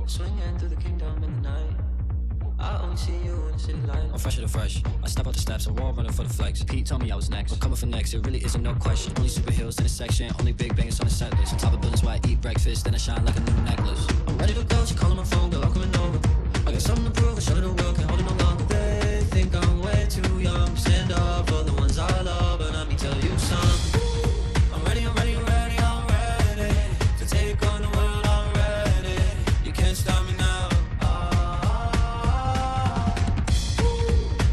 Swinging through the kingdom in the night. I only see you in the city light. I'm fresher than fresh. I step out the steps, I'm wall running for the flex. Pete told me I was next. I'm coming for next, it really isn't no question. Only superheroes in the section, only big bangers on the set list. On top of buildings where I eat breakfast, then I shine like a new necklace. I'm ready to go, she calling my phone, girl, I'm coming over. I got something to prove, I showed her the world, can't hold it no longer. They think I'm way too young to stand up for the ones I love, but let me tell you something. I'm ready, I'm ready, I'm ready, I'm ready to take on the world, I'm ready. You can't stop me now.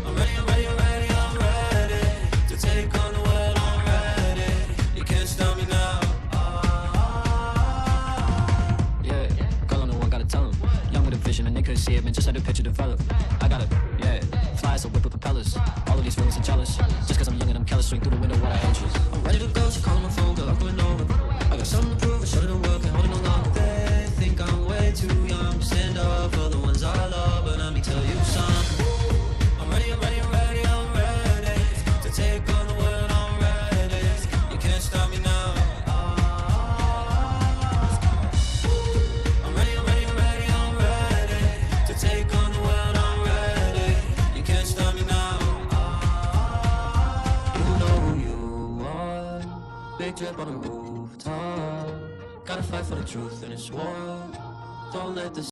I'm ready, I'm ready, I'm ready, I'm ready to take on the world, I'm ready. You can't stop me now. Yeah, girl, I'm the one, gotta tell them. Young with a vision, and they couldn't see it, man, just had a picture develop. I got it, yeah. Fly as a whip with propellers. All of these feelings are jealous. Just cause I'm young and I'm careless, swing through the window what I interest. I'm ready to go, she calling my phone, girl, I'm coming over. I got something to prove, I showed her the world, can't hold it no longer. They think I'm way too young to stand up for the ones I love, but let me tell you something. I'm ready, I'm ready, I'm ready, I'm ready to take on the world, I'm ready. You can't stop me now. I'm ready, I'm ready, I'm ready, I'm ready to take on the world, I'm ready. You can't stop me now. You know who you are. Big drip on the rooftop. Gotta fight for the truth in this world. Don't let this